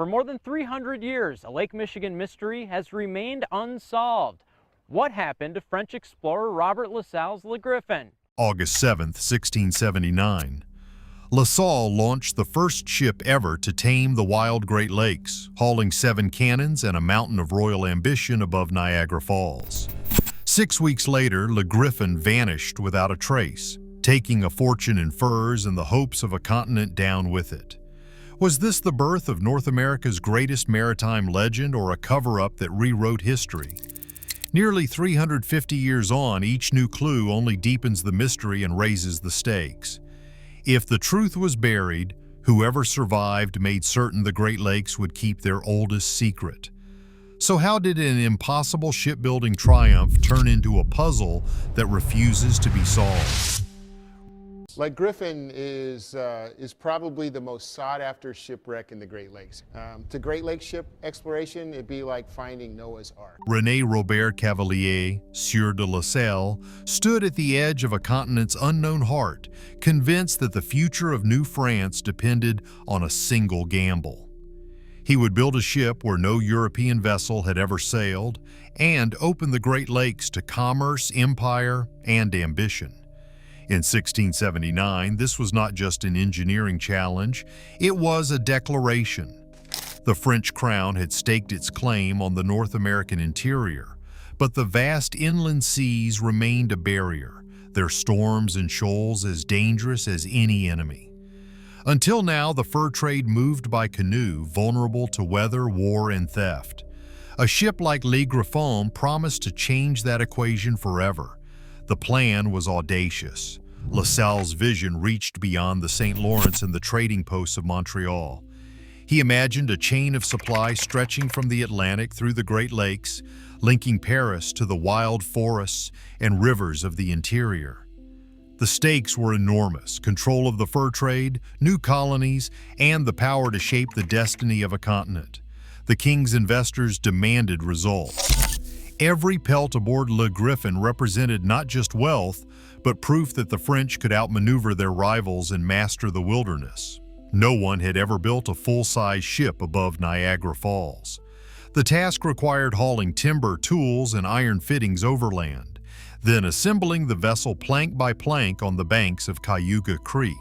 For more than 300 years, a Lake Michigan mystery has remained unsolved. What happened to French explorer Robert La Salle's Le Griffon? August 7, 1679. La Salle launched the first ship ever to tame the wild Great Lakes, hauling 7 cannons and a mountain of royal ambition above Niagara Falls. 6 weeks later, Le Griffon vanished without a trace, taking a fortune in furs and the hopes of a continent down with it. Was this the birth of North America's greatest maritime legend, or a cover-up that rewrote history? Nearly 350 years on, each new clue only deepens the mystery and raises the stakes. If the truth was buried, whoever survived made certain the Great Lakes would keep their oldest secret. So how did an impossible shipbuilding triumph turn into a puzzle that refuses to be solved? Like Griffon is probably the most sought-after shipwreck in the Great Lakes. To Great Lakes ship exploration, it'd be like finding Noah's Ark. René Robert Cavelier, Sieur de La Salle, stood at the edge of a continent's unknown heart, convinced that the future of New France depended on a single gamble. He would build a ship where no European vessel had ever sailed, and open the Great Lakes to commerce, empire, and ambition. In 1679, this was not just an engineering challenge, it was a declaration. The French crown had staked its claim on the North American interior, but the vast inland seas remained a barrier, their storms and shoals as dangerous as any enemy. Until now, the fur trade moved by canoe, vulnerable to weather, war, and theft. A ship like Le Griffon promised to change that equation forever. The plan was audacious. La Salle's vision reached beyond the St. Lawrence and the trading posts of Montreal. He imagined a chain of supply stretching from the Atlantic through the Great Lakes, linking Paris to the wild forests and rivers of the interior. The stakes were enormous: control of the fur trade, new colonies, and the power to shape the destiny of a continent. The king's investors demanded results. Every pelt aboard Le Griffon represented not just wealth, but proof that the French could outmaneuver their rivals and master the wilderness. No one had ever built a full-size ship above Niagara Falls. The task required hauling timber, tools, and iron fittings overland, then assembling the vessel plank by plank on the banks of Cayuga Creek.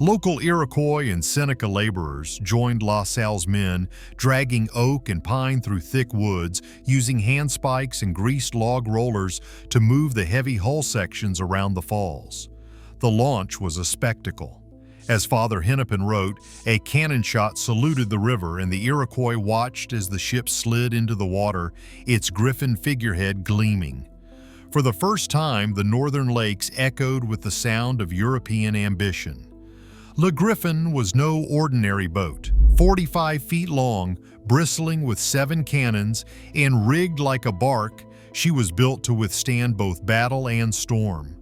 Local Iroquois and Seneca laborers joined La Salle's men, dragging oak and pine through thick woods, using handspikes and greased log rollers to move the heavy hull sections around the falls. The launch was a spectacle. As Father Hennepin wrote, a cannon shot saluted the river, and the Iroquois watched as the ship slid into the water, its griffin figurehead gleaming. For the first time, the northern lakes echoed with the sound of European ambition. Le Griffon was no ordinary boat. 45 feet long, bristling with 7 cannons, and rigged like a bark, she was built to withstand both battle and storm.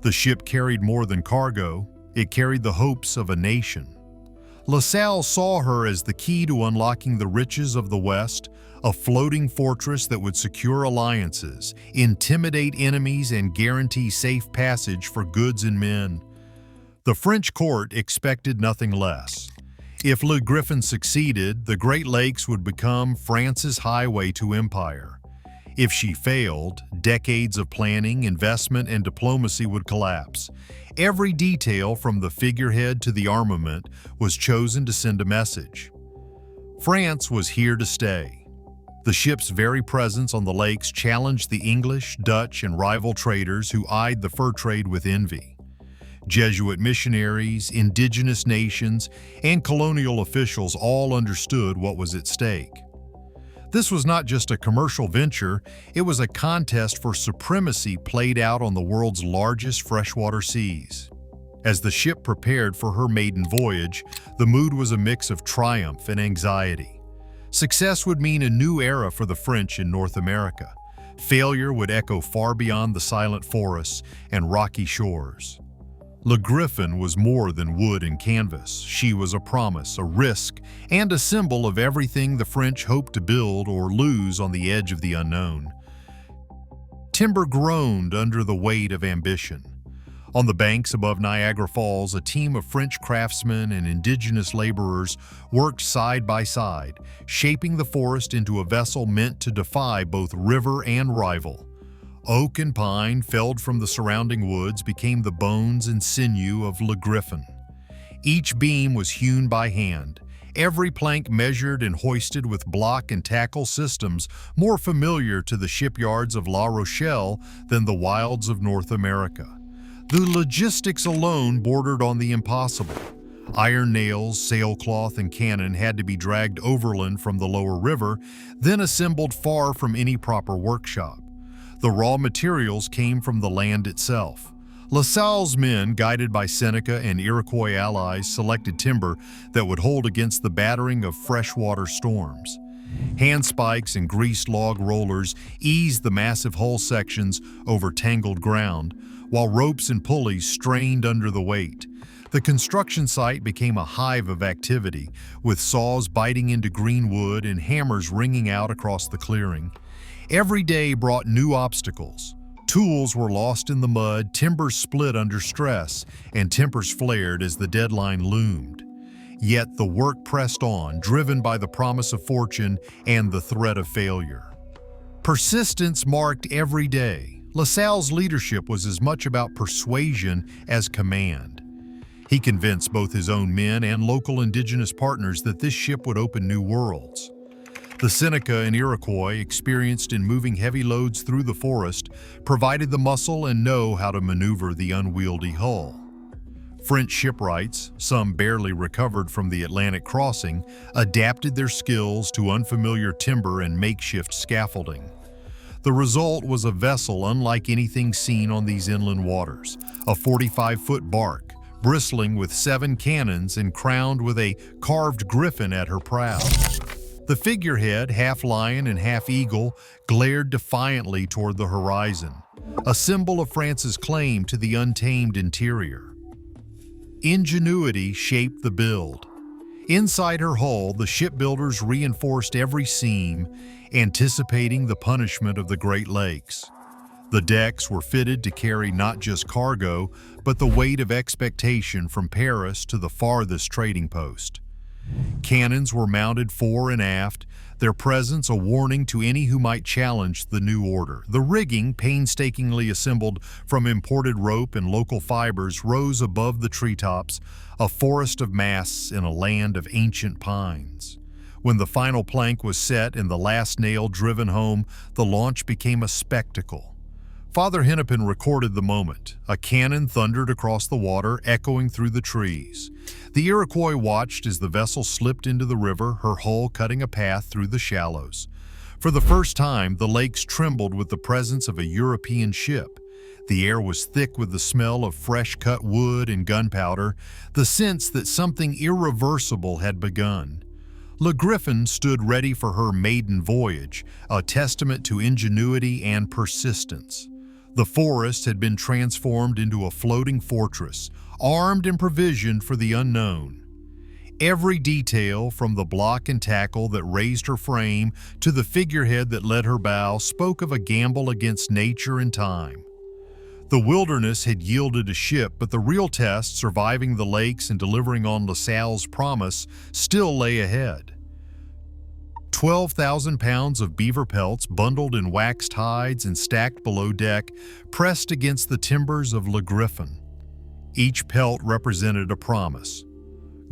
The ship carried more than cargo, it carried the hopes of a nation. La Salle saw her as the key to unlocking the riches of the West, a floating fortress that would secure alliances, intimidate enemies, and guarantee safe passage for goods and men. The French court expected nothing less. If Le Griffon succeeded, the Great Lakes would become France's highway to empire. If she failed, decades of planning, investment, and diplomacy would collapse. Every detail, from the figurehead to the armament, was chosen to send a message. France was here to stay. The ship's very presence on the lakes challenged the English, Dutch, and rival traders who eyed the fur trade with envy. Jesuit missionaries, indigenous nations, and colonial officials all understood what was at stake. This was not just a commercial venture, it was a contest for supremacy played out on the world's largest freshwater seas. As the ship prepared for her maiden voyage, the mood was a mix of triumph and anxiety. Success would mean a new era for the French in North America. Failure would echo far beyond the silent forests and rocky shores. Le Griffon was more than wood and canvas. She was a promise, a risk, and a symbol of everything the French hoped to build or lose on the edge of the unknown. Timber groaned under the weight of ambition. On the banks above Niagara Falls, a team of French craftsmen and indigenous laborers worked side by side, shaping the forest into a vessel meant to defy both river and rival. Oak and pine, felled from the surrounding woods, became the bones and sinew of Le Griffon. Each beam was hewn by hand, every plank measured and hoisted with block and tackle systems more familiar to the shipyards of La Rochelle than the wilds of North America. The logistics alone bordered on the impossible. Iron nails, sailcloth, and cannon had to be dragged overland from the lower river, then assembled far from any proper workshop. The raw materials came from the land itself. La Salle's men, guided by Seneca and Iroquois allies, selected timber that would hold against the battering of freshwater storms. Handspikes and greased log rollers eased the massive hull sections over tangled ground, while ropes and pulleys strained under the weight. The construction site became a hive of activity, with saws biting into green wood and hammers ringing out across the clearing. Every day brought new obstacles. Tools were lost in the mud, timbers split under stress, and tempers flared as the deadline loomed. Yet the work pressed on, driven by the promise of fortune and the threat of failure. Persistence marked every day. La Salle's leadership was as much about persuasion as command. He convinced both his own men and local indigenous partners that this ship would open new worlds. The Seneca and Iroquois, experienced in moving heavy loads through the forest, provided the muscle and know how to maneuver the unwieldy hull. French shipwrights, some barely recovered from the Atlantic crossing, adapted their skills to unfamiliar timber and makeshift scaffolding. The result was a vessel unlike anything seen on these inland waters, a 45-foot bark, bristling with 7 cannons and crowned with a carved griffon at her prow. The figurehead, half lion and half eagle, glared defiantly toward the horizon, a symbol of France's claim to the untamed interior. Ingenuity shaped the build. Inside her hull, the shipbuilders reinforced every seam, anticipating the punishment of the Great Lakes. The decks were fitted to carry not just cargo, but the weight of expectation from Paris to the farthest trading post. Cannons were mounted fore and aft, their presence a warning to any who might challenge the new order. The rigging, painstakingly assembled from imported rope and local fibers, rose above the treetops, a forest of masts in a land of ancient pines. When the final plank was set and the last nail driven home, the launch became a spectacle. Father Hennepin recorded the moment. A cannon thundered across the water, echoing through the trees. The Iroquois watched as the vessel slipped into the river, her hull cutting a path through the shallows. For the first time, the lakes trembled with the presence of a European ship. The air was thick with the smell of fresh-cut wood and gunpowder, the sense that something irreversible had begun. Le Griffon stood ready for her maiden voyage, a testament to ingenuity and persistence. The forest had been transformed into a floating fortress, armed and provisioned for the unknown. Every detail, from the block and tackle that raised her frame to the figurehead that led her bow, spoke of a gamble against nature and time. The wilderness had yielded a ship, but the real test, surviving the lakes and delivering on La Salle's promise, still lay ahead. 12,000 pounds of beaver pelts, bundled in waxed hides and stacked below deck, pressed against the timbers of Le Griffon. Each pelt represented a promise: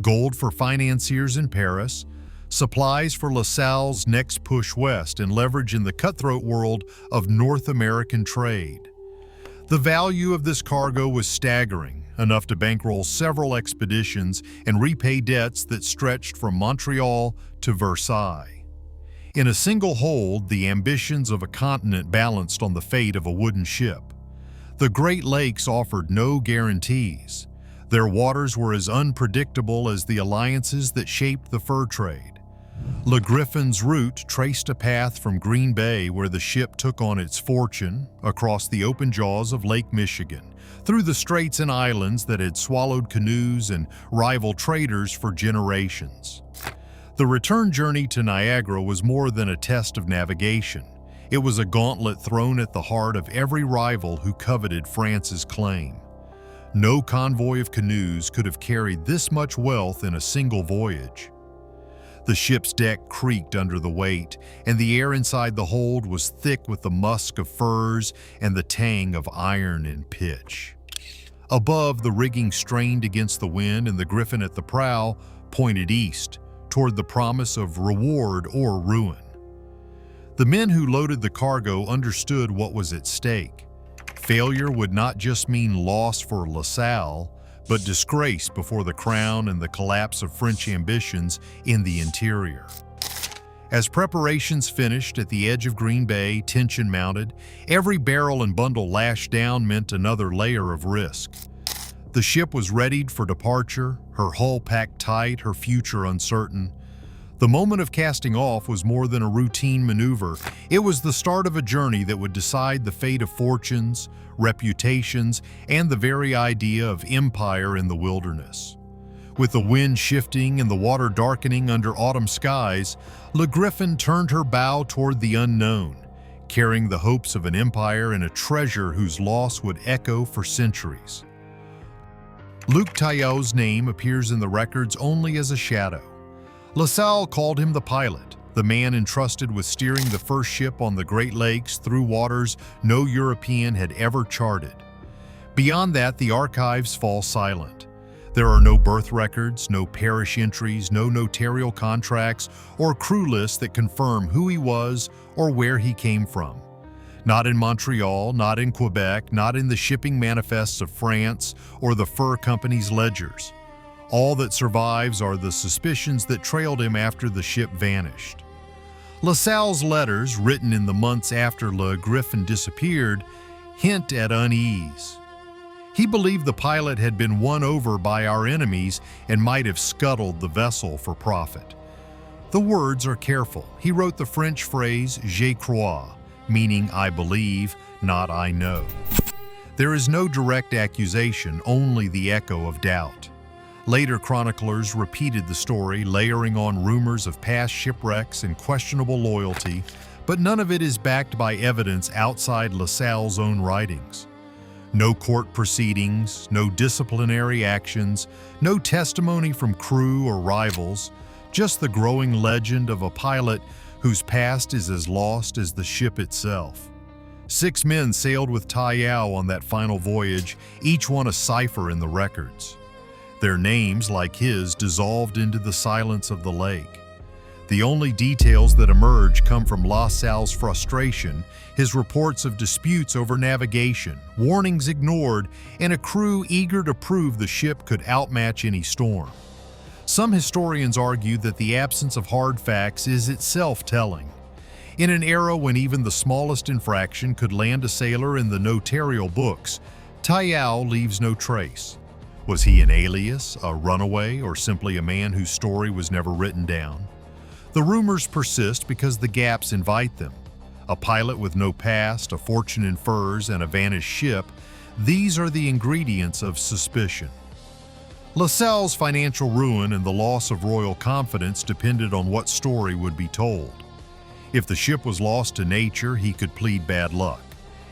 gold for financiers in Paris, supplies for La Salle's next push west, and leverage in the cutthroat world of North American trade. The value of this cargo was staggering, enough to bankroll several expeditions and repay debts that stretched from Montreal to Versailles. In a single hold, the ambitions of a continent balanced on the fate of a wooden ship. The Great Lakes offered no guarantees. Their waters were as unpredictable as the alliances that shaped the fur trade. Le Griffon's route traced a path from Green Bay, where the ship took on its fortune, across the open jaws of Lake Michigan, through the straits and islands that had swallowed canoes and rival traders for generations. The return journey to Niagara was more than a test of navigation. It was a gauntlet thrown at the heart of every rival who coveted France's claim. No convoy of canoes could have carried this much wealth in a single voyage. The ship's deck creaked under the weight, and the air inside the hold was thick with the musk of furs and the tang of iron and pitch. Above, the rigging strained against the wind, and the Griffon at the prow pointed east, toward the promise of reward or ruin. The men who loaded the cargo understood what was at stake. Failure would not just mean loss for La Salle, but disgrace before the crown and the collapse of French ambitions in the interior. As preparations finished at the edge of Green Bay, tension mounted. Every barrel and bundle lashed down meant another layer of risk. The ship was readied for departure, her hull packed tight, her future uncertain. The moment of casting off was more than a routine maneuver. It was the start of a journey that would decide the fate of fortunes, reputations, and the very idea of empire in the wilderness. With the wind shifting and the water darkening under autumn skies, Le Griffon turned her bow toward the unknown, carrying the hopes of an empire and a treasure whose loss would echo for centuries. Luc Taillot's name appears in the records only as a shadow. La Salle called him the pilot, the man entrusted with steering the first ship on the Great Lakes through waters no European had ever charted. Beyond that, the archives fall silent. There are no birth records, no parish entries, no notarial contracts, or crew lists that confirm who he was or where he came from. Not in Montreal, not in Quebec, not in the shipping manifests of France or the fur company's ledgers. All that survives are the suspicions that trailed him after the ship vanished. La Salle's letters, written in the months after Le Griffon disappeared, hint at unease. He believed the pilot had been won over by our enemies and might have scuttled the vessel for profit. The words are careful. He wrote the French phrase "je crois," meaning I believe, not I know. There is no direct accusation, only the echo of doubt. Later chroniclers repeated the story, layering on rumors of past shipwrecks and questionable loyalty, but none of it is backed by evidence outside La Salle's own writings. No court proceedings, no disciplinary actions, no testimony from crew or rivals, just the growing legend of a pilot whose past is as lost as the ship itself. 6 men sailed with Taillot on that final voyage, each one a cipher in the records. Their names, like his, dissolved into the silence of the lake. The only details that emerge come from La Salle's frustration, his reports of disputes over navigation, warnings ignored, and a crew eager to prove the ship could outmatch any storm. Some historians argue that the absence of hard facts is itself telling. In an era when even the smallest infraction could land a sailor in the notarial books, Taillot leaves no trace. Was he an alias, a runaway, or simply a man whose story was never written down? The rumors persist because the gaps invite them. A pilot with no past, a fortune in furs, and a vanished ship, these are the ingredients of suspicion. La Salle's financial ruin and the loss of royal confidence depended on what story would be told. If the ship was lost to nature, he could plead bad luck.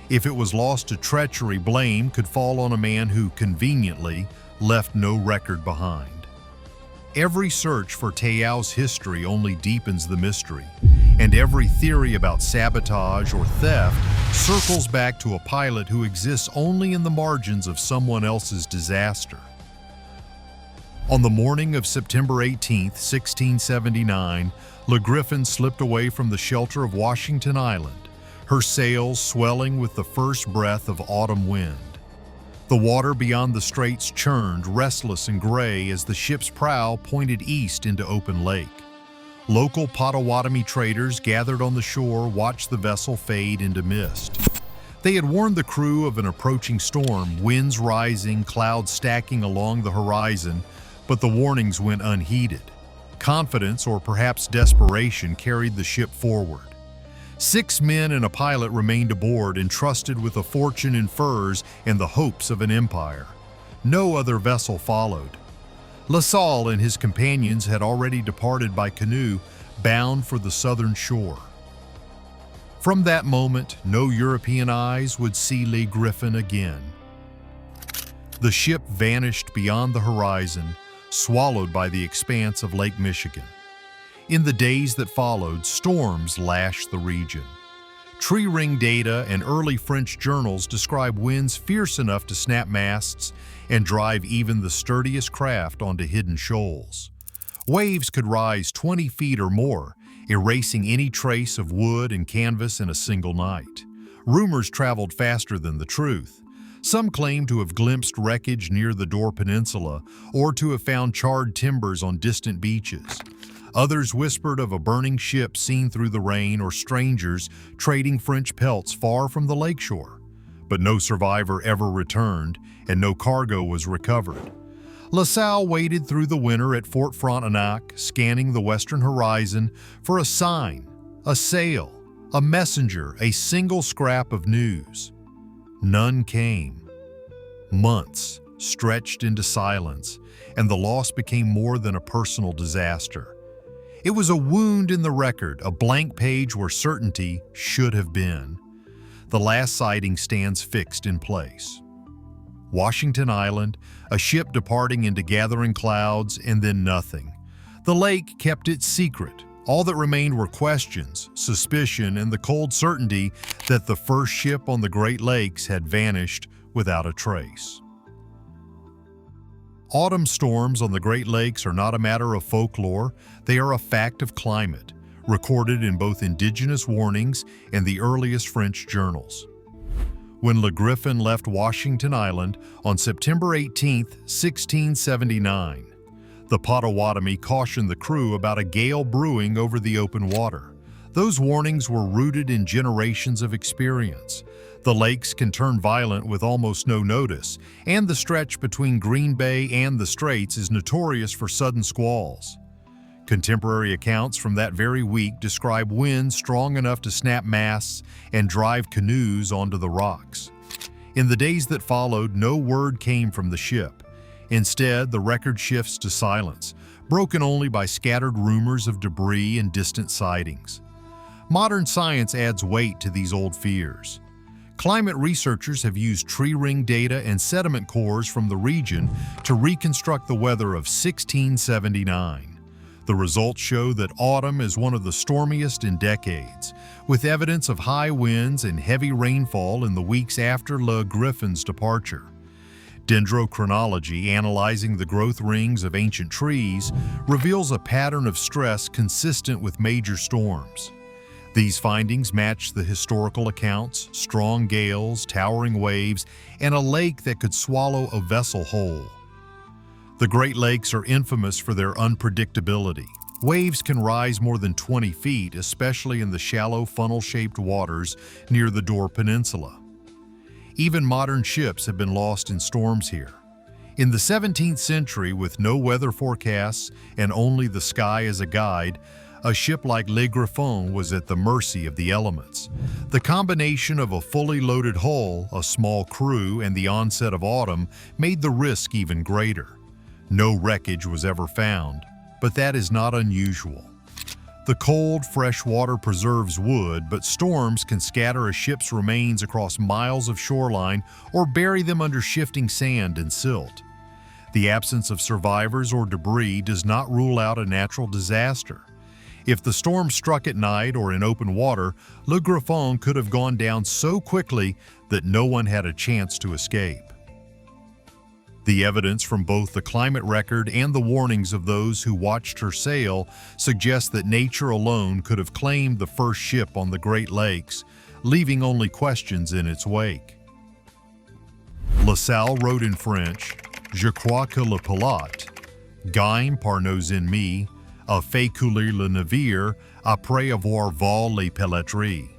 If it was lost to treachery, blame could fall on a man who, conveniently, left no record behind. Every search for Taillot's history only deepens the mystery, and every theory about sabotage or theft circles back to a pilot who exists only in the margins of someone else's disaster. On the morning of September 18, 1679, Le Griffon slipped away from the shelter of Washington Island, her sails swelling with the first breath of autumn wind. The water beyond the straits churned, restless and gray, as the ship's prow pointed east into open lake. Local Potawatomi traders gathered on the shore watched the vessel fade into mist. They had warned the crew of an approaching storm, winds rising, clouds stacking along the horizon, but the warnings went unheeded. Confidence, or perhaps desperation, carried the ship forward. 6 men and a pilot remained aboard, entrusted with a fortune in furs and the hopes of an empire. No other vessel followed. La Salle and his companions had already departed by canoe, bound for the southern shore. From that moment, no European eyes would see Le Griffon again. The ship vanished beyond the horizon, swallowed by the expanse of Lake Michigan. In the days that followed, storms lashed the region. Tree ring data and early French journals describe winds fierce enough to snap masts and drive even the sturdiest craft onto hidden shoals. Waves could rise 20 feet or more, erasing any trace of wood and canvas in a single night. Rumors traveled faster than the truth. Some claimed to have glimpsed wreckage near the Dore Peninsula or to have found charred timbers on distant beaches. Others whispered of a burning ship seen through the rain or strangers trading French pelts far from the lakeshore. But no survivor ever returned, and no cargo was recovered. LaSalle waited through the winter at Fort Frontenac, scanning the western horizon for a sign, a sail, a messenger, a single scrap of news. None came. Months stretched into silence, and the loss became more than a personal disaster. It was a wound in the record, a blank page where certainty should have been. The last sighting stands fixed in place. Washington Island, a ship departing into gathering clouds, and then nothing. The lake kept its secret. All that remained were questions, suspicion, and the cold certainty that the first ship on the Great Lakes had vanished without a trace. Autumn storms on the Great Lakes are not a matter of folklore, they are a fact of climate, recorded in both indigenous warnings and the earliest French journals. When Le Griffon left Washington Island on September 18, 1679, the Potawatomi cautioned the crew about a gale brewing over the open water. Those warnings were rooted in generations of experience. The lakes can turn violent with almost no notice, and the stretch between Green Bay and the Straits is notorious for sudden squalls. Contemporary accounts from that very week describe winds strong enough to snap masts and drive canoes onto the rocks. In the days that followed, no word came from the ship. Instead, the record shifts to silence, broken only by scattered rumors of debris and distant sightings. Modern science adds weight to these old fears. Climate researchers have used tree ring data and sediment cores from the region to reconstruct the weather of 1679. The results show that autumn is one of the stormiest in decades, with evidence of high winds and heavy rainfall in the weeks after Le Griffon's departure. Dendrochronology, analyzing the growth rings of ancient trees, reveals a pattern of stress consistent with major storms. These findings match the historical accounts: strong gales, towering waves, and a lake that could swallow a vessel whole. The Great Lakes are infamous for their unpredictability. Waves can rise more than 20 feet, especially in the shallow funnel-shaped waters near the Dore Peninsula. Even modern ships have been lost in storms here. In the 17th century, with no weather forecasts and only the sky as a guide, a ship like Le Griffon was at the mercy of the elements. The combination of a fully loaded hull, a small crew, and the onset of autumn made the risk even greater. No wreckage was ever found, but that is not unusual. The cold, fresh water preserves wood, but storms can scatter a ship's remains across miles of shoreline or bury them under shifting sand and silt. The absence of survivors or debris does not rule out a natural disaster. If the storm struck at night or in open water, Le Griffon could have gone down so quickly that no one had a chance to escape. The evidence from both the climate record and the warnings of those who watched her sail suggests that nature alone could have claimed the first ship on the Great Lakes, leaving only questions in its wake. LaSalle wrote in French, "Je crois que le pilote, gagne par nos ennemis, a fait couler le navire après avoir volé les pelletries."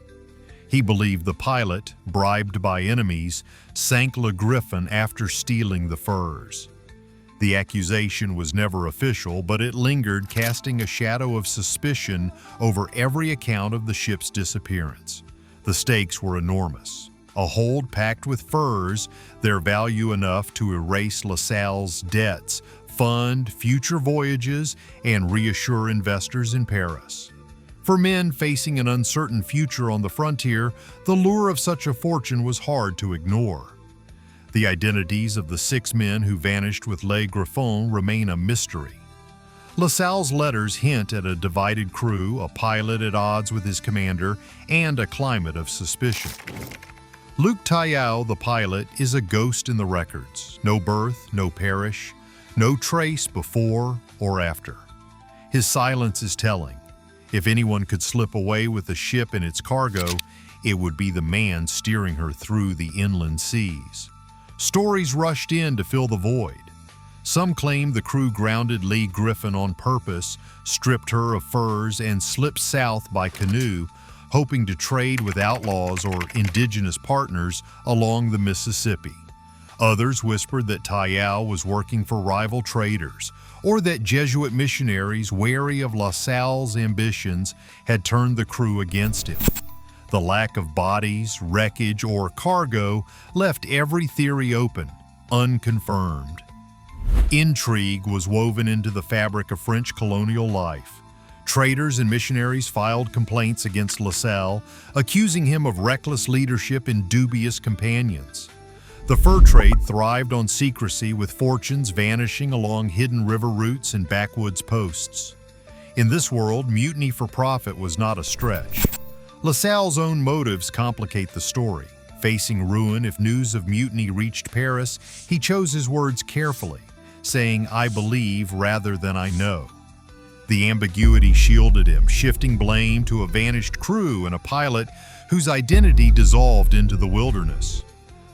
He believed the pilot, bribed by enemies, sank Le Griffon after stealing the furs. The accusation was never official, but it lingered, casting a shadow of suspicion over every account of the ship's disappearance. The stakes were enormous. A hold packed with furs, their value enough to erase LaSalle's debts, fund future voyages, and reassure investors in Paris. For men facing an uncertain future on the frontier, the lure of such a fortune was hard to ignore. The identities of the 6 men who vanished with Le Griffon remain a mystery. LaSalle's letters hint at a divided crew, a pilot at odds with his commander, and a climate of suspicion. Luc Tayau, the pilot, is a ghost in the records. No birth, no parish, no trace before or after. His silence is telling. If anyone could slip away with the ship and its cargo, it would be the man steering her through the inland seas. Stories rushed in to fill the void. Some claim the crew grounded Le Griffon on purpose, stripped her of furs, and slipped south by canoe, hoping to trade with outlaws or indigenous partners along the Mississippi. Others whispered that Tayau was working for rival traders, or that Jesuit missionaries, wary of LaSalle's ambitions, had turned the crew against him. The lack of bodies, wreckage, or cargo left every theory open, unconfirmed. Intrigue was woven into the fabric of French colonial life. Traders and missionaries filed complaints against LaSalle, accusing him of reckless leadership and dubious companions. The fur trade thrived on secrecy, with fortunes vanishing along hidden river routes and backwoods posts. In this world, mutiny for profit was not a stretch. LaSalle's own motives complicate the story. Facing ruin if news of mutiny reached Paris, he chose his words carefully, saying, "I believe rather than I know." The ambiguity shielded him, shifting blame to a vanished crew and a pilot whose identity dissolved into the wilderness.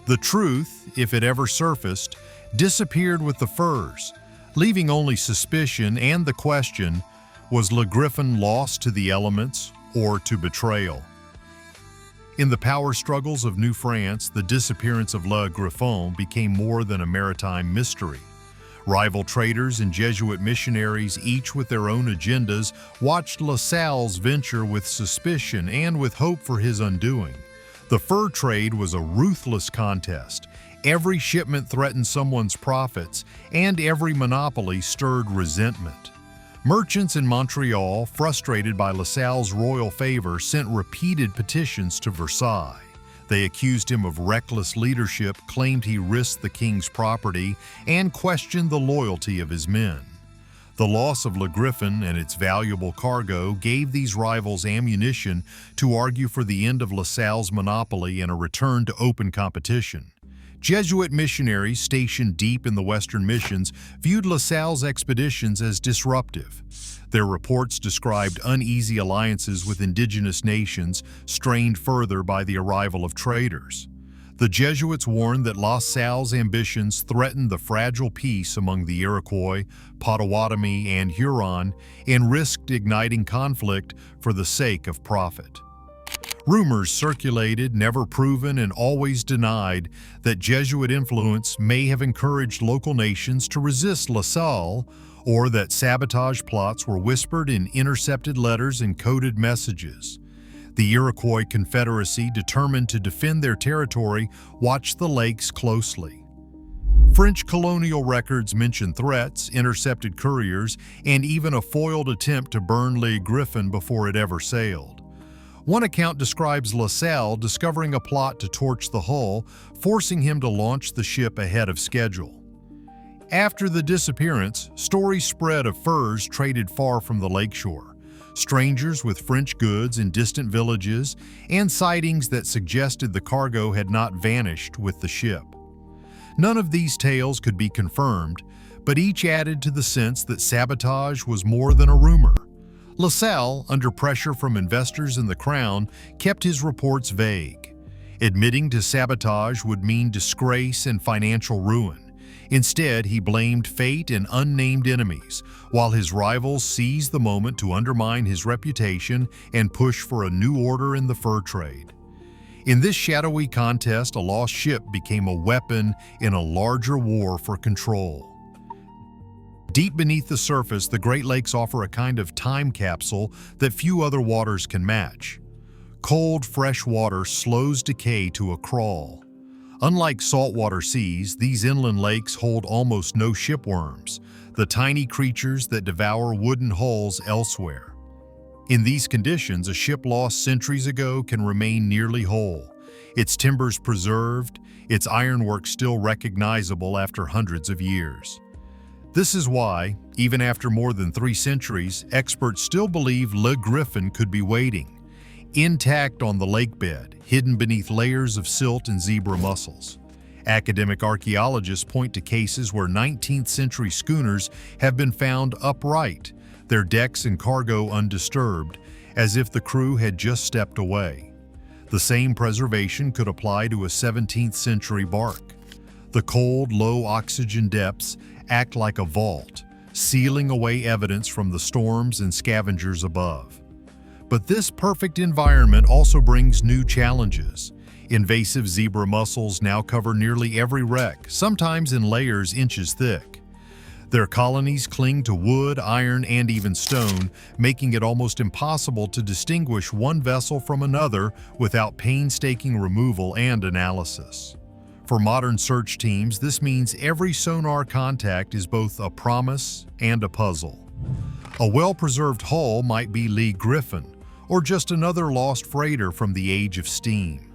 The truth, if it ever surfaced, disappeared with the furs, leaving only suspicion and the question, was Le Griffon lost to the elements or to betrayal? In the power struggles of New France, the disappearance of Le Griffon became more than a maritime mystery. Rival traders and Jesuit missionaries, each with their own agendas, watched LaSalle's venture with suspicion and with hope for his undoing. The fur trade was a ruthless contest. Every shipment threatened someone's profits, and every monopoly stirred resentment. Merchants in Montreal, frustrated by LaSalle's royal favor, sent repeated petitions to Versailles. They accused him of reckless leadership, claimed he risked the king's property, and questioned the loyalty of his men. The loss of Le Griffon and its valuable cargo gave these rivals ammunition to argue for the end of LaSalle's monopoly and a return to open competition. Jesuit missionaries stationed deep in the Western missions viewed LaSalle's expeditions as disruptive. Their reports described uneasy alliances with indigenous nations, strained further by the arrival of traders. The Jesuits warned that LaSalle's ambitions threatened the fragile peace among the Iroquois, Potawatomi, and Huron, and risked igniting conflict for the sake of profit. Rumors circulated, never proven and always denied, that Jesuit influence may have encouraged local nations to resist LaSalle, or that sabotage plots were whispered in intercepted letters and coded messages. The Iroquois Confederacy, determined to defend their territory, watched the lakes closely. French colonial records mention threats, intercepted couriers, and even a foiled attempt to burn Le Griffon before it ever sailed. One account describes LaSalle discovering a plot to torch the hull, forcing him to launch the ship ahead of schedule. After the disappearance, stories spread of furs traded far from the lakeshore, strangers with French goods in distant villages, and sightings that suggested the cargo had not vanished with the ship. None of these tales could be confirmed, but each added to the sense that sabotage was more than a rumor. LaSalle, under pressure from investors and the Crown, kept his reports vague. Admitting to sabotage would mean disgrace and financial ruin. Instead, he blamed fate and unnamed enemies, while his rivals seized the moment to undermine his reputation and push for a new order in the fur trade. In this shadowy contest, a lost ship became a weapon in a larger war for control. Deep beneath the surface, the Great Lakes offer a kind of time capsule that few other waters can match. Cold, fresh water slows decay to a crawl. Unlike saltwater seas, these inland lakes hold almost no shipworms, the tiny creatures that devour wooden hulls elsewhere. In these conditions, a ship lost centuries ago can remain nearly whole, its timbers preserved, its ironwork still recognizable after hundreds of years. This is why, even after more than 3 centuries, experts still believe Le Griffon could be waiting, intact on the lake bed, hidden beneath layers of silt and zebra mussels. Academic archaeologists point to cases where 19th century schooners have been found upright, their decks and cargo undisturbed, as if the crew had just stepped away. The same preservation could apply to a 17th century bark. The cold, low oxygen depths act like a vault, sealing away evidence from the storms and scavengers above. But this perfect environment also brings new challenges. Invasive zebra mussels now cover nearly every wreck, sometimes in layers inches thick. Their colonies cling to wood, iron, and even stone, making it almost impossible to distinguish one vessel from another without painstaking removal and analysis. For modern search teams, this means every sonar contact is both a promise and a puzzle. A well-preserved hull might be Le Griffon, or just another lost freighter from the age of steam.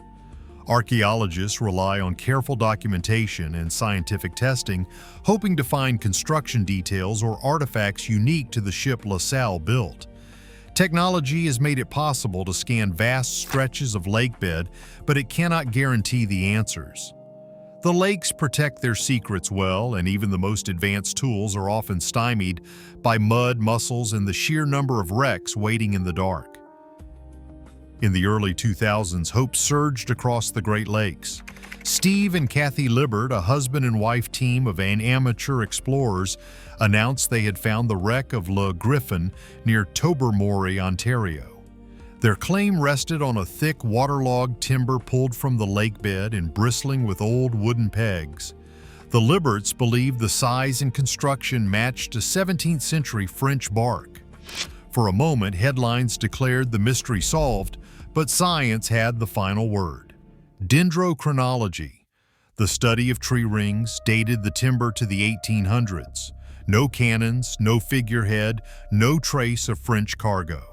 Archaeologists rely on careful documentation and scientific testing, hoping to find construction details or artifacts unique to the ship La Salle built. Technology has made it possible to scan vast stretches of lakebed, but it cannot guarantee the answers. The lakes protect their secrets well, and even the most advanced tools are often stymied by mud, mussels, and the sheer number of wrecks waiting in the dark. In the early 2000s, hope surged across the Great Lakes. Steve and Kathy Libbert, a husband and wife team of amateur explorers, announced they had found the wreck of Le Griffon near Tobermory, Ontario. Their claim rested on a thick, waterlogged timber pulled from the lake bed and bristling with old wooden pegs. The Libberts believed the size and construction matched a 17th century French bark. For a moment, headlines declared the mystery solved, but science had the final word. Dendrochronology, the study of tree rings, dated the timber to the 1800s. No cannons, no figurehead, no trace of French cargo.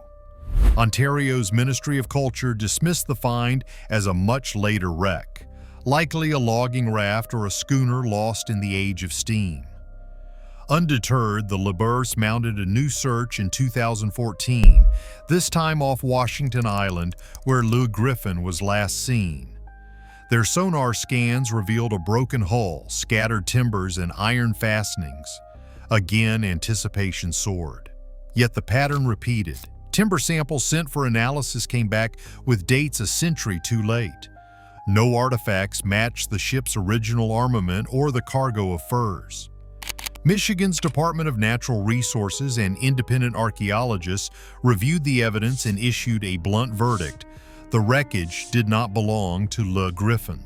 Ontario's Ministry of Culture dismissed the find as a much later wreck, likely a logging raft or a schooner lost in the age of steam. Undeterred, the Libberts mounted a new search in 2014, this time off Washington Island, where Le Griffon was last seen. Their sonar scans revealed a broken hull, scattered timbers, and iron fastenings. Again, anticipation soared. Yet the pattern repeated. Timber samples sent for analysis came back with dates a century too late. No artifacts matched the ship's original armament or the cargo of furs. Michigan's Department of Natural Resources and independent archaeologists reviewed the evidence and issued a blunt verdict. The wreckage did not belong to Le Griffon.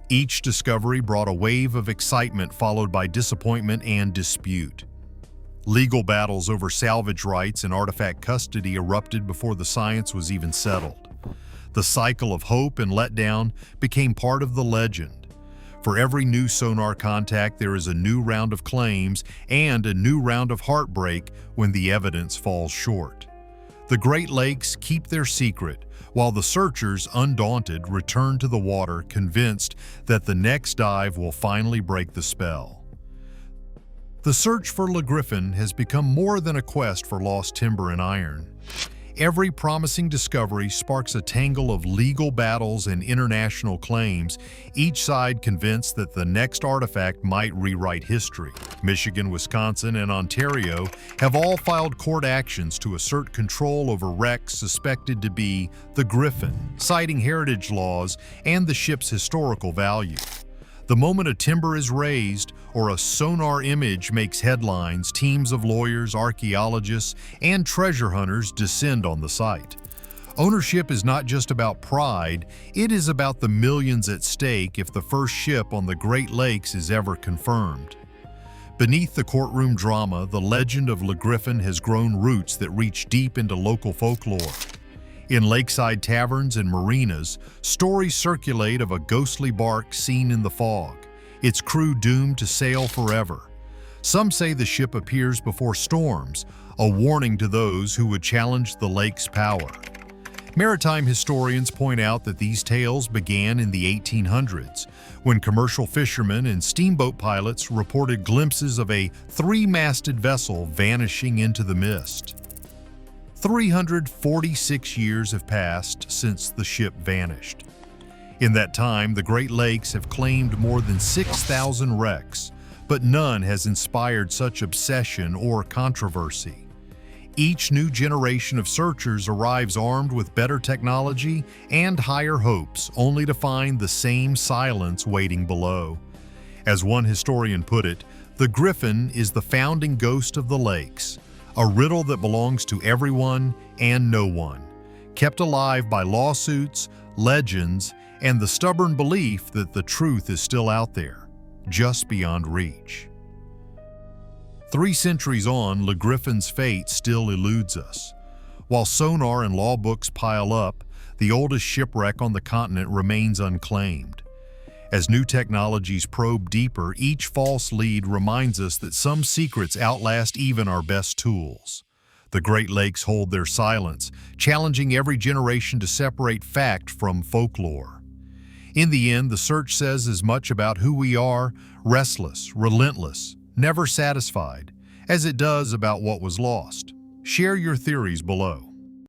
Each discovery brought a wave of excitement followed by disappointment and dispute. Legal battles over salvage rights and artifact custody erupted before the science was even settled. The cycle of hope and letdown became part of the legend. For every new sonar contact, there is a new round of claims and a new round of heartbreak when the evidence falls short. The Great Lakes keep their secret, while the searchers, undaunted, return to the water, convinced that the next dive will finally break the spell. The search for Le Griffon has become more than a quest for lost timber and iron. Every promising discovery sparks a tangle of legal battles and international claims, each side convinced that the next artifact might rewrite history. Michigan, Wisconsin, and Ontario have all filed court actions to assert control over wrecks suspected to be the Griffon, citing heritage laws and the ship's historical value. The moment a timber is raised or a sonar image makes headlines, teams of lawyers, archaeologists, and treasure hunters descend on the site. Ownership is not just about pride, it is about the millions at stake if the first ship on the Great Lakes is ever confirmed. Beneath the courtroom drama, the legend of Le Griffon has grown roots that reach deep into local folklore. In lakeside taverns and marinas, stories circulate of a ghostly bark seen in the fog, its crew doomed to sail forever. Some say the ship appears before storms, a warning to those who would challenge the lake's power. Maritime historians point out that these tales began in the 1800s, when commercial fishermen and steamboat pilots reported glimpses of a three-masted vessel vanishing into the mist. 346 years have passed since the ship vanished. In that time, the Great Lakes have claimed more than 6,000 wrecks, but none has inspired such obsession or controversy. Each new generation of searchers arrives armed with better technology and higher hopes, only to find the same silence waiting below. As one historian put it, the Griffon is the founding ghost of the lakes, a riddle that belongs to everyone and no one, kept alive by lawsuits, legends, and the stubborn belief that the truth is still out there, just beyond reach. 3 centuries on, Le Griffon's fate still eludes us. While sonar and law books pile up, the oldest shipwreck on the continent remains unclaimed. As new technologies probe deeper, each false lead reminds us that some secrets outlast even our best tools. The Great Lakes hold their silence, challenging every generation to separate fact from folklore. In the end, the search says as much about who we are, restless, relentless, never satisfied, as it does about what was lost. Share your theories below.